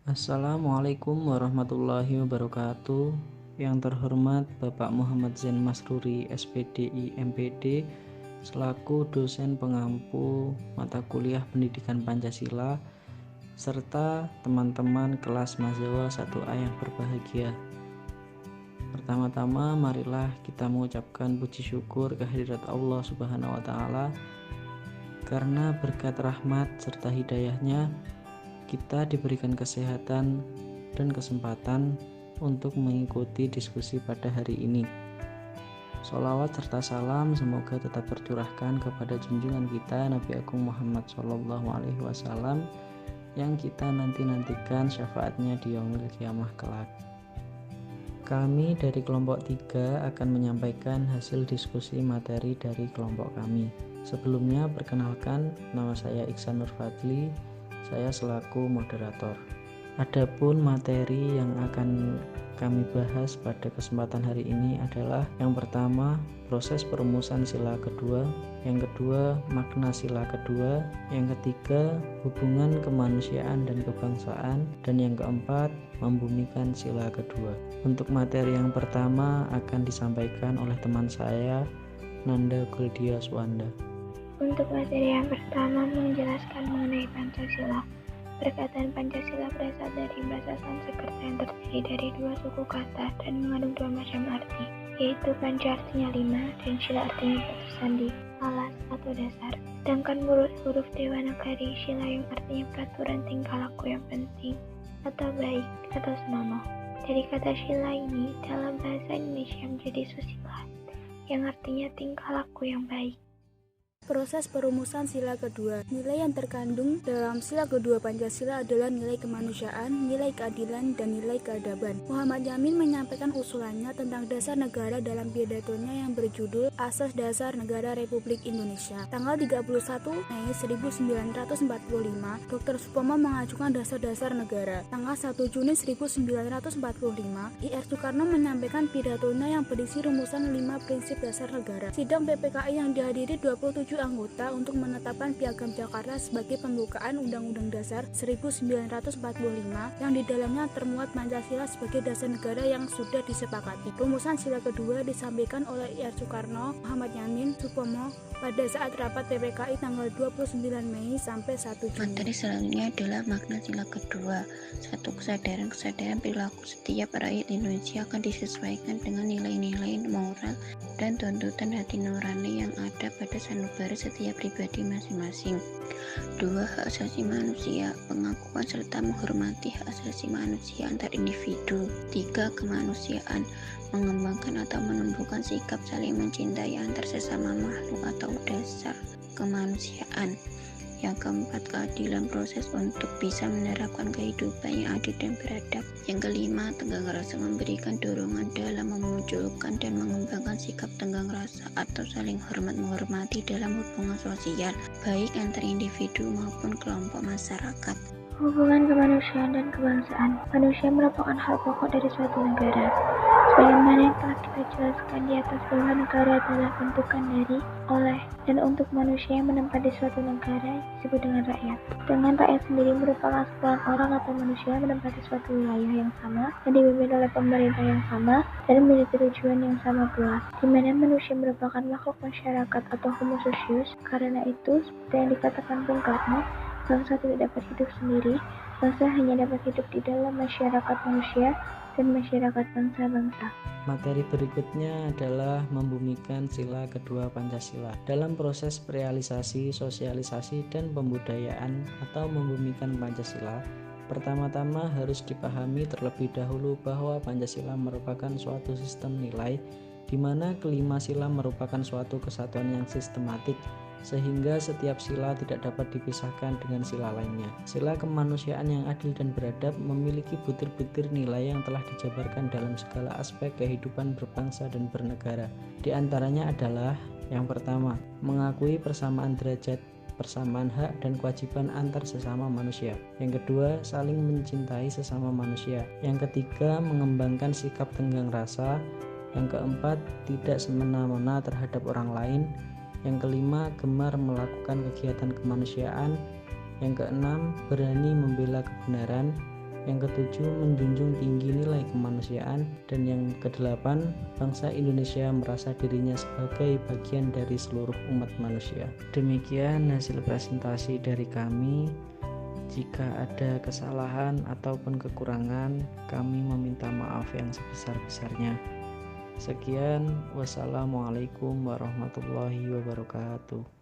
Assalamualaikum warahmatullahi wabarakatuh. Yang terhormat Bapak Muhammad Zain Masruri, SPDI MPD, selaku dosen pengampu mata kuliah Pendidikan Pancasila, serta teman-teman kelas Mahasiswa 1A yang berbahagia. Pertama-tama marilah kita mengucapkan puji syukur kehadirat Allah Subhanahu wa Ta'ala, karena berkat rahmat serta hidayahnya kita diberikan kesehatan dan kesempatan untuk mengikuti diskusi pada hari ini. Sholawat serta salam semoga tetap tercurahkan kepada junjungan kita Nabi Agung Muhammad SAW yang kita nantikan syafaatnya di yaumil kiamah kelak. Kami dari kelompok 3 akan menyampaikan hasil diskusi materi dari kelompok kami. Sebelumnya perkenalkan, nama saya Iksan Nurfadli, saya selaku moderator. Adapun materi yang akan kami bahas pada kesempatan hari ini adalah yang pertama, proses perumusan sila kedua, yang kedua, makna sila kedua, yang ketiga, hubungan kemanusiaan dan kebangsaan, dan yang keempat, membumikan sila kedua. Untuk materi yang pertama akan disampaikan oleh teman saya, Nanda Guldia Swanda. Untuk materi yang pertama menjelaskan mengenai Pancasila. Perkataan Pancasila berasal dari bahasa Sanskerta yang terdiri dari dua suku kata dan mengandung dua macam arti, yaitu Panca artinya 5 dan Sila artinya batu sandi, alas atau dasar. Sedangkan huruf Dewanagari Sila yang artinya peraturan tingkah laku yang penting atau baik atau senonoh. Dari kata Sila ini dalam bahasa Indonesia menjadi susila yang artinya tingkah laku yang baik. Proses perumusan sila kedua. Nilai yang terkandung dalam sila kedua Pancasila adalah nilai kemanusiaan, nilai keadilan, dan nilai keadaban. Muhammad Yamin menyampaikan usulannya tentang dasar negara dalam pidatonya yang berjudul Asas Dasar Negara Republik Indonesia. Tanggal 31 Mei 1945, Dr. Supomo mengajukan dasar-dasar negara. Tanggal 1 Juni 1945, I.R. Soekarno menyampaikan pidatonya yang berisi rumusan 5 prinsip dasar negara. Sidang PPKI yang dihadiri 27 anggota untuk menetapkan Piagam Jakarta sebagai pembukaan Undang-Undang Dasar 1945 yang di dalamnya termuat Pancasila sebagai dasar negara yang sudah disepakati. Rumusan sila kedua disampaikan oleh I.R. Soekarno, Muhammad Yamin, Supomo pada saat rapat PPKI tanggal 29 Mei sampai 1 Juni. Materi selanjutnya adalah makna sila kedua. Satu, kesadaran perilaku setiap rakyat Indonesia akan disesuaikan dengan nilai-nilai moral dan tuntutan hati nurani yang ada pada sanubari setiap pribadi masing-masing. 2. Hak asasi manusia, pengakuan serta menghormati hak asasi manusia antar individu. 3. Kemanusiaan, mengembangkan atau menumbuhkan sikap saling mencintai antar sesama makhluk atau dasar kemanusiaan. Yang keempat, keadilan, proses untuk bisa menerapkan kehidupan yang adil dan beradab. Yang kelima, tenggang rasa, memberikan dorongan dalam memunculkan dan mengembangkan sikap tenggang rasa atau saling hormat menghormati dalam hubungan sosial, baik antar individu maupun kelompok masyarakat. Hubungan kemanusiaan dan kebangsaan. Manusia merupakan hal pokok dari suatu negara. Sebagaimana yang telah kita jelaskan di atas bahwa negara adalah bentukan dari, oleh, dan untuk manusia yang menempati suatu negara disebut dengan rakyat. Dengan rakyat sendiri merupakan sekumpulan orang atau manusia yang menempati suatu wilayah yang sama dan dipimpin oleh pemerintah yang sama dan memiliki tujuan yang sama pula, di mana manusia merupakan makhluk masyarakat atau homo socius. Karena itu, seperti yang dikatakan Bung Karno, bangsa tidak dapat hidup sendiri, bangsa hanya dapat hidup di dalam masyarakat manusia dan masyarakat bangsa-bangsa. Materi berikutnya adalah membumikan sila kedua Pancasila. Dalam proses realisasi, sosialisasi, dan pembudayaan atau membumikan Pancasila, pertama-tama harus dipahami terlebih dahulu bahwa Pancasila merupakan suatu sistem nilai di mana kelima sila merupakan suatu kesatuan yang sistematik, sehingga setiap sila tidak dapat dipisahkan dengan sila lainnya. Sila kemanusiaan yang adil dan beradab memiliki butir-butir nilai yang telah dijabarkan dalam segala aspek kehidupan berbangsa dan bernegara. Di antaranya adalah yang pertama, mengakui persamaan derajat, persamaan hak dan kewajiban antar sesama manusia. Yang kedua, saling mencintai sesama manusia. Yang ketiga, mengembangkan sikap tenggang rasa. Yang keempat, tidak semena-mena terhadap orang lain. Yang kelima, gemar melakukan kegiatan kemanusiaan. Yang keenam, berani membela kebenaran. Yang ketujuh, menjunjung tinggi nilai kemanusiaan. Dan yang kedelapan, bangsa Indonesia merasa dirinya sebagai bagian dari seluruh umat manusia. Demikian hasil presentasi dari kami. Jika ada kesalahan ataupun kekurangan, kami meminta maaf yang sebesar-besarnya. Sekian, wassalamualaikum warahmatullahi wabarakatuh.